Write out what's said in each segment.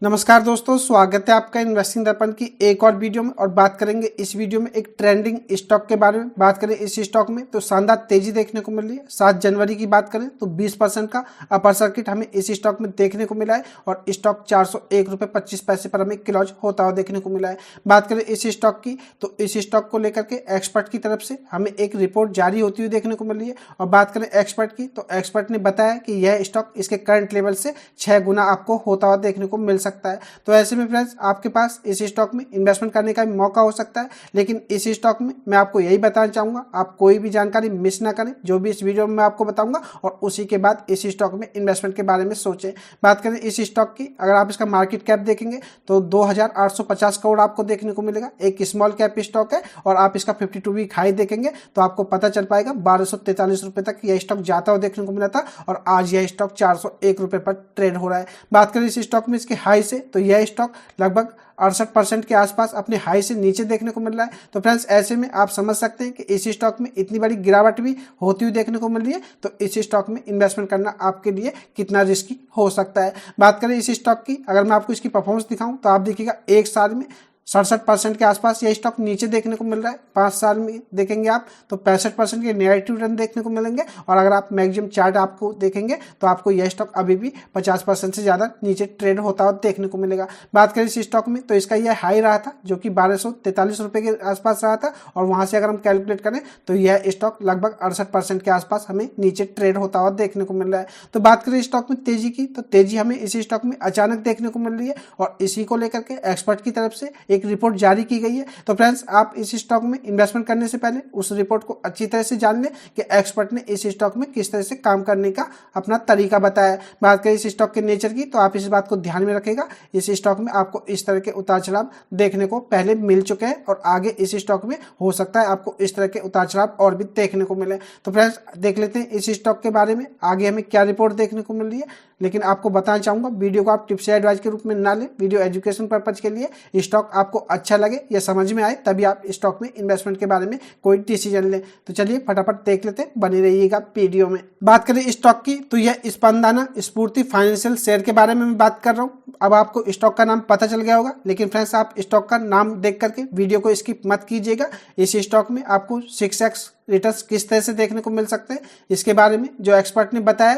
नमस्कार दोस्तों, स्वागत है आपका इन्वेस्टिंग दर्पण की एक और वीडियो में। और बात करेंगे इस वीडियो में एक ट्रेंडिंग स्टॉक के बारे में। बात करें इस स्टॉक में तो शानदार तेजी देखने को मिल रही है। 7 जनवरी की बात करें तो 20% का अपर सर्किट हमें इस स्टॉक में देखने को मिला है और स्टॉक 401 रुपये 25 पैसे पर हमें क्लोज होता हुआ देखने को मिला है। बात करें इस स्टॉक की तो इस स्टॉक को लेकर के एक्सपर्ट की तरफ से हमें एक रिपोर्ट जारी होती हुई देखने को मिल रही है। और बात करें एक्सपर्ट की तो एक्सपर्ट ने बताया कि यह स्टॉक इसके करंट लेवल से 6 गुना आपको होता हुआ देखने को मिल सकता है। तो ऐसे में फ्रेंड्स आपके पास इस स्टॉक में इन्वेस्टमेंट करने का भी मौका हो सकता है। लेकिन इस स्टॉक में मैं आपको यही बताना चाहूँगा, आप कोई भी जानकारी मिस ना करें। जो भी इस वीडियो में मैं आपको बताऊंगा और उसी के बाद इस स्टॉक में इन्वेस्टमेंट के बारे में सोचें। बात करें इस स्टॉक की, अगर आप इसका मार्केट कैप देखेंगे तो 2850 करोड़ आपको देखने को मिलेगा। एक स्मॉल कैप स्टॉक है और आप इसका 52 वीक हाई देखेंगे तो आपको पता चल पाएगा 1243 रुपये तक यह स्टॉक जाता हुआ देखने को मिला था और आज यह स्टॉक 401 रुपये पर ट्रेड हो रहा है। बात करें इस स्टॉक में इसके हाई से तो यह स्टॉक लगभग 68% के आसपास अपने हाई से नीचे देखने को मिल रहा है। तो फ्रेंड्स ऐसे में आप समझ सकते हैं कि इस स्टॉक में इतनी बड़ी गिरावट भी होती हुई देखने को मिल रही है। तो इस स्टॉक में इन्वेस्टमेंट करना आपके लिए कितना रिस्की हो सकता है। बात करें इस स्टॉक की, अगर मैं आपको इसकी परफॉर्मेंस दिखाऊं तो आप देखिएगा एक साल में 67% के आसपास यह स्टॉक नीचे देखने को मिल रहा है। 5 साल में देखेंगे आप तो 65% के नेगेटिव रिटर्न देखने को मिलेंगे। और अगर आप मैक्सिमम चार्ट आपको देखेंगे तो आपको यह स्टॉक अभी भी 50% से ज़्यादा नीचे ट्रेड होता हुआ देखने को मिलेगा। बात करें इस स्टॉक में तो इसका यह हाई रहा था जो कि 1243 रुपये के आसपास रहा था और वहाँ से अगर हम कैलकुलेट करें तो यह स्टॉक लगभग 68% के आसपास हमें नीचे ट्रेड होता हुआ देखने को मिल रहा है। तो बात करें स्टॉक में तेजी की तो तेजी हमें इस स्टॉक में अचानक देखने को मिल रही है और इसी को लेकर के एक्सपर्ट की तरफ से एक रिपोर्ट जारी की गई है। तो फ्रेंड्स आप इस स्टॉक में इन्वेस्टमेंट करने से पहले उस रिपोर्ट को अच्छी तरह से जान लें कि एक्सपर्ट ने इस स्टॉक में किस तरह से काम करने का अपना तरीका बताया है। बात करें इस स्टॉक के नेचर की तो आप इस बात को ध्यान में रखेगा, इस स्टॉक में आपको इस तरह के उतार चढ़ाव देखने को पहले मिल चुके हैं और आगे इस स्टॉक में हो सकता है आपको इस तरह के उतार चढ़ाव और भी देखने को मिले। तो फ्रेंड्स देख लेते हैं इस स्टॉक के बारे में आगे हमें क्या रिपोर्ट देखने को मिल रही है। लेकिन आपको बताना चाहूंगा वीडियो को आप टिप्स या एडवाइस के रूप में ना लें, वीडियो एजुकेशन पर्पज के लिए। स्टॉक आपको अच्छा लगे या समझ में आए तभी आप स्टॉक में इन्वेस्टमेंट के बारे में कोई डिसीजन लें। तो चलिए फटाफट देख लेते हैं, बने रहिएगा वीडियो में। बात करें स्टॉक की तो यह स्पंदना स्फूर्ति फाइनेंशियल शेयर के बारे में मैं बात कर रहा हूँ। अब आपको स्टॉक का नाम पता चल गया होगा, लेकिन फ्रेंड्स आप स्टॉक का नाम देख करके वीडियो को स्किप मत कीजिएगा। इस स्टॉक में आपको 6x रिटर्न्स किस तरह से देखने को मिल सकते हैं इसके बारे में जो एक्सपर्ट ने बताया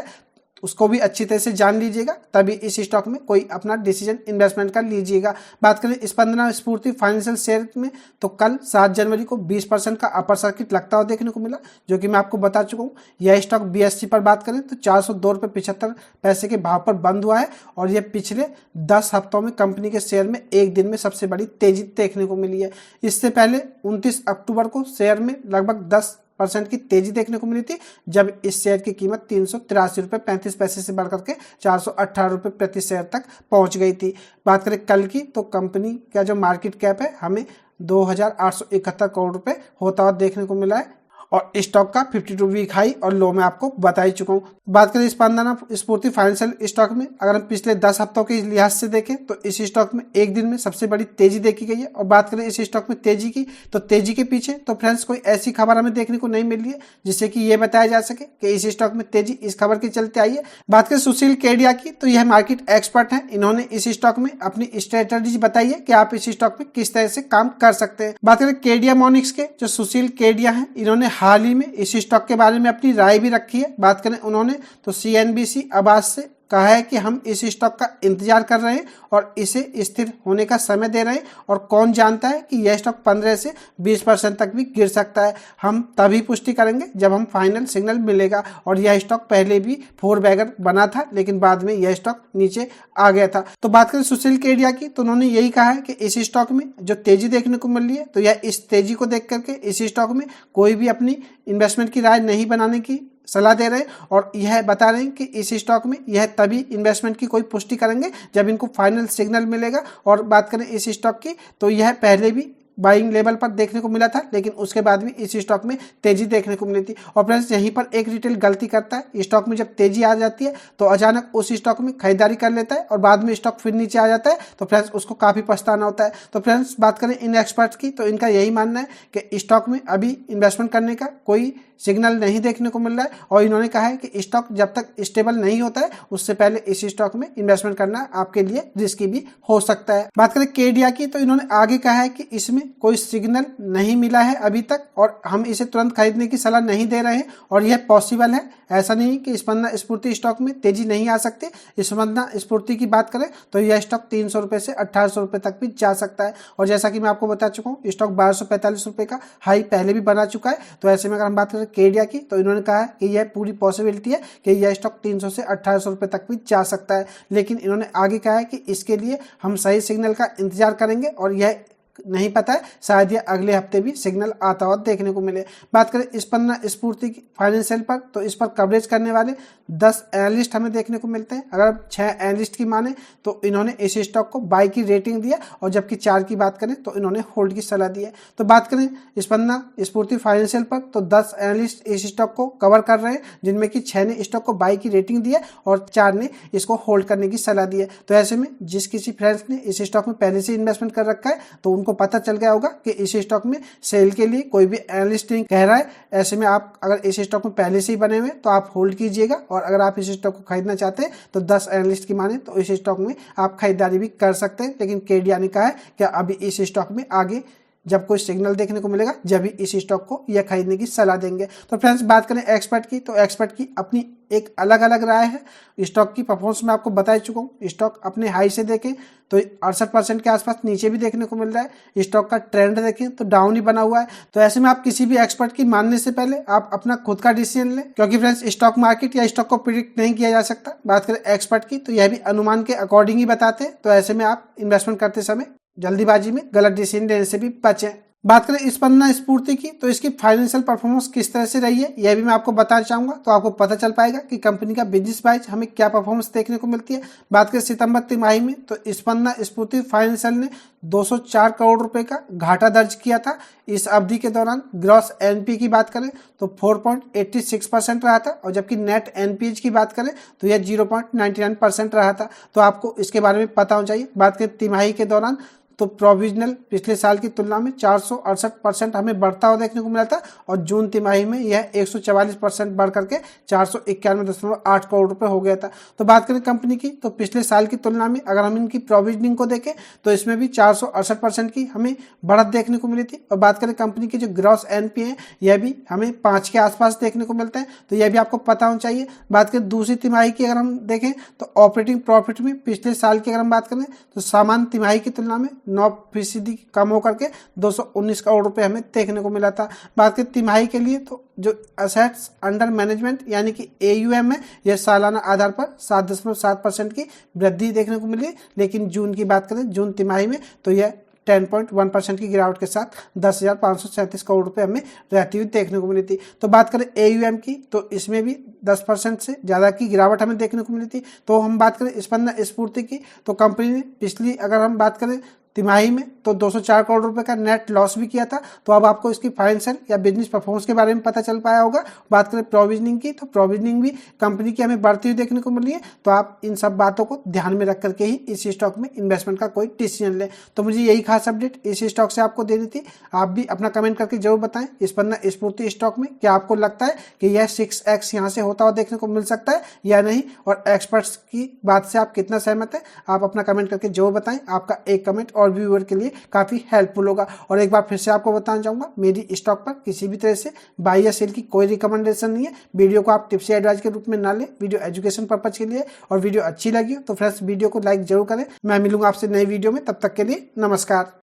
उसको भी अच्छी तरह से जान लीजिएगा, तभी इस स्टॉक में कोई अपना डिसीजन इन्वेस्टमेंट का लीजिएगा। बात करें स्पंदना स्फूर्ति फाइनेंशियल शेयर में तो कल 7 जनवरी को 20% का अपर सर्किट लगता हुआ देखने को मिला, जो कि मैं आपको बता चुका हूँ। यह स्टॉक BSE पर बात करें तो 402 रुपये 75 पैसे के भाव पर बंद हुआ है और यह पिछले 10 हफ्तों में कंपनी के शेयर में एक दिन में सबसे बड़ी तेजी देखने को मिली है। इससे पहले 29 अक्टूबर को शेयर में लगभग 10% की तेजी देखने को मिली थी, जब इस शेयर की कीमत 383 रुपये 35 पैसे से बढ़कर के 418 रुपये प्रति शेयर तक पहुंच गई थी। बात करें कल की तो कंपनी का जो मार्केट कैप है हमें 2871 करोड़ रुपए होता हुआ देखने को मिला है और स्टॉक का 52 वीक हाई और लो मैं आपको बता ही चुका हूँ। बात करें स्पंदना स्फूर्ति फाइनेंशियल स्टॉक में, अगर हम पिछले 10 हफ्तों के लिहाज से देखें तो इस स्टॉक में एक दिन में सबसे बड़ी तेजी देखी गई है। और बात करें इस स्टॉक में तेजी की तो तेजी के पीछे तो फ्रेंड्स कोई ऐसी खबर हमें देखने को नहीं मिल रही है जिससे कि ये बताया जा सके कि इस स्टॉक में तेजी इस खबर के चलते आई है। बात करें सुशील केडिया की तो यह मार्केट एक्सपर्ट है, इन्होंने इस स्टॉक में अपनी स्ट्रेटेजी बताई है कि आप इस स्टॉक में किस तरह से काम कर सकते हैं। बात करें केडिया मॉनिक्स के जो सुशील केडिया है, इन्होंने हाल ही में इस स्टॉक के बारे में अपनी राय भी रखी है। बात करें उन्होंने तो CNBC आवाज से कहा है कि हम इस स्टॉक का इंतजार कर रहे हैं और इसे स्थिर होने का समय दे रहे हैं और कौन जानता है कि यह स्टॉक 15 से 20% तक भी गिर सकता है। हम तभी पुष्टि करेंगे जब हम फाइनल सिग्नल मिलेगा। और यह स्टॉक पहले भी 4 बैगर बना था लेकिन बाद में यह स्टॉक नीचे आ गया था। तो बात करें सुशील केडिया की तो उन्होंने यही कहा है कि इस स्टॉक में जो तेजी देखने को मिल रही है तो यह इस तेजी को देख करके इस स्टॉक में कोई भी अपनी इन्वेस्टमेंट की राय नहीं बनाने की सलाह दे रहे हैं और यह बता रहे हैं कि इस स्टॉक में यह तभी इन्वेस्टमेंट की कोई पुष्टि करेंगे जब इनको फाइनल सिग्नल मिलेगा। और बात करें इस स्टॉक की तो यह पहले भी बाइंग लेवल पर देखने को मिला था लेकिन उसके बाद भी इस स्टॉक में तेजी देखने को मिली थी। और फ्रेंड्स यहीं पर एक रिटेल गलती करता है, स्टॉक में जब तेजी आ जाती है तो अचानक उस स्टॉक में खरीदारी कर लेता है और बाद में स्टॉक फिर नीचे आ जाता है तो फ्रेंड्स उसको काफ़ी पछताना होता है। तो फ्रेंड्स बात करें इन एक्सपर्ट्स की तो इनका यही मानना है कि स्टॉक में अभी इन्वेस्टमेंट करने का कोई सिग्नल नहीं देखने को मिल रहा है और इन्होंने कहा है कि स्टॉक जब तक स्टेबल नहीं होता है उससे पहले इस स्टॉक में इन्वेस्टमेंट करना आपके लिए रिस्की भी हो सकता है। बात करें केडिया की तो इन्होंने आगे कहा है कि इसमें कोई सिग्नल नहीं मिला है अभी तक और हम इसे तुरंत खरीदने की सलाह नहीं दे रहे हैं और यह पॉसिबल है। ऐसा नहीं कि स्पंदना स्फूर्ति स्टॉक में तेजी नहीं आ सकती। स्पंदना स्फूर्ति की बात करें तो यह स्टॉक 300 रुपए से 1800 रुपए तक भी जा सकता है और जैसा कि मैं आपको बता चुका हूँ स्टॉक 1245 रुपए का हाई पहले भी बना चुका है। तो ऐसे में अगर हम बात करें केडिया की तो इन्होंने कहा है कि यह पूरी पॉसिबिलिटी है कि यह स्टॉक 300 से 1800 रुपए तक भी जा सकता है, लेकिन इन्होंने आगे कहा है कि इसके लिए हम सही सिग्नल का इंतजार करेंगे और यह नहीं पता है शायद ये अगले हफ्ते भी सिग्नल आता हुआ देखने को मिले। बात करें स्पंदना स्फूर्ति की फाइनेंशियल पर तो इस पर कवरेज करने वाले 10 एनालिस्ट हमें देखने को मिलते हैं। अगर 6 एनालिस्ट की माने तो इन्होंने इस स्टॉक को बाय की रेटिंग दिया और जबकि 4 की बात करें तो इन्होंने होल्ड की सलाह दी है। तो बात करें स्पंदना स्फूर्ति फाइनेंशियल पर तो 10 एनालिस्ट इस स्टॉक को कवर कर रहे हैं जिनमें कि 6 ने स्टॉक को बाय की रेटिंग दी है और 4 ने इसको होल्ड करने की सलाह दी है। तो ऐसे में जिस किसी फ्रेंड्स ने इस स्टॉक में पहले से इन्वेस्टमेंट कर रखा है तो उनको पता चल गया होगा कि इस स्टॉक में सेल के लिए कोई भी एनालिस्ट नहीं कह रहा है। ऐसे में आप अगर इस स्टॉक में पहले से ही बने हुए तो आप होल्ड कीजिएगा और अगर आप इस स्टॉक को खरीदना चाहते हैं तो 10 एनालिस्ट की माने तो इस स्टॉक में आप खरीदारी भी कर सकते हैं। लेकिन केडिया ने कहा है कि अभी इस स्टॉक में आगे जब कोई सिग्नल देखने को मिलेगा जब भी इस स्टॉक को यह खरीदने की सलाह देंगे। तो फ्रेंड्स बात करें एक्सपर्ट की तो एक्सपर्ट की अपनी एक अलग अलग राय है। स्टॉक की परफॉर्मेंस मैं आपको बता चुका हूँ। स्टॉक अपने हाई से देखें तो 68% के आसपास नीचे भी देखने को मिल रहा है। स्टॉक का ट्रेंड देखें तो डाउन ही बना हुआ है। तो ऐसे में आप किसी भी एक्सपर्ट की मानने से पहले आप अपना खुद का डिसीजन लें, क्योंकि फ्रेंड्स स्टॉक मार्केट या स्टॉक को प्रिडिक्ट नहीं किया जा सकता। बात करें एक्सपर्ट की तो यह भी अनुमान के अकॉर्डिंग ही बताते हैं। तो ऐसे में आप इन्वेस्टमेंट करते समय जल्दीबाजी में गलत डिसीजन लेने से भी बचें। बात करें स्पंदना स्फूर्ति की तो इसकी फाइनेंशियल परफॉर्मेंस किस तरह से रही है यह भी मैं आपको बताना चाहूंगा, तो आपको पता चल पाएगा कि कंपनी का बिजनेस वाइज हमें क्या परफॉर्मेंस देखने को मिलती है। बात करें सितंबर तिमाही में तो स्पंदना स्फूर्ति फाइनेंशियल ने 204 करोड़ रुपए का घाटा दर्ज किया था। इस अवधि के दौरान ग्रॉस एनपी की बात करें तो 4.86% रहा था और जबकि नेट एनपीएच की बात करें तो यह 0.99% रहा था। तो आपको इसके बारे में पता होना चाहिए। बात करें तिमाही के दौरान तो प्रोविजनल पिछले साल की तुलना में 468% हमें बढ़ता हुआ देखने को मिला था और जून तिमाही में यह 144% बढ़ करके 491.8 करोड़ रुपए हो गया था। तो बात करें कंपनी की तो पिछले साल की तुलना में अगर हम इनकी प्रोविजनिंग को देखें तो इसमें भी 468% की हमें बढ़त देखने को मिली थी। और बात करें कंपनी की जो ग्रॉस एनपी है यह भी हमें 5 के आसपास देखने को मिलता है। तो यह भी आपको पता होना चाहिए। बात करें दूसरी तिमाही की अगर हम देखें तो ऑपरेटिंग प्रॉफिट में पिछले साल की अगर हम बात करें तो सामान्य तिमाही की तुलना में 9% कम होकर के 219 करोड़ रुपए हमें देखने को मिला था। बात करें तिमाही के लिए तो जो असेट्स अंडर मैनेजमेंट यानी कि AUM है यह सालाना आधार पर 7.7% की वृद्धि देखने को मिली, लेकिन जून की बात करें जून तिमाही में तो यह 10.1% की गिरावट के साथ 10,537 करोड़ रुपए हमें रहती हुई देखने को मिली थी। तो बात करें AUM की तो इसमें भी 10% से ज़्यादा की गिरावट हमें देखने को मिली थी। तो हम बात करें स्पंदना स्फूर्ति की तो कंपनी ने पिछली अगर हम बात करें तिमाही में तो 204 करोड़ रुपए का नेट लॉस भी किया था। तो अब आपको इसकी फाइनेंशियल या बिजनेस परफॉर्मेंस के बारे में पता चल पाया होगा। बात करें प्रोविजनिंग की तो प्रोविजनिंग भी कंपनी की हमें बढ़ती हुई देखने को मिली है। तो आप इन सब बातों को ध्यान में रख करके ही इस स्टॉक में इन्वेस्टमेंट का कोई डिसीजन लें। तो मुझे यही खास अपडेट इस स्टॉक से आपको देनी थी। आप भी अपना कमेंट करके जरूर बताएं स्पंदना स्फूर्ति स्टॉक में क्या आपको लगता है कि यह 6x यहाँ से होता हुआ देखने को मिल सकता है या नहीं, और एक्सपर्ट्स की बात से आप कितना सहमत है आप अपना कमेंट करके जरूर बताएं। आपका एक कमेंट और व्यूअर के लिए काफी हेल्पफुल होगा। और एक बार फिर से आपको बताना चाहूंगा मेरी स्टॉक पर किसी भी तरह से बाय या सेल की कोई रिकमेंडेशन नहीं है। वीडियो को आप टिप्स या एडवाइस के रूप में ना लें, वीडियो एजुकेशन पर्पज के लिए। और वीडियो अच्छी लगी तो फ्रेंड्स वीडियो को लाइक जरूर करें। मैं मिलूंगा आपसे नई वीडियो में, तब तक के लिए नमस्कार।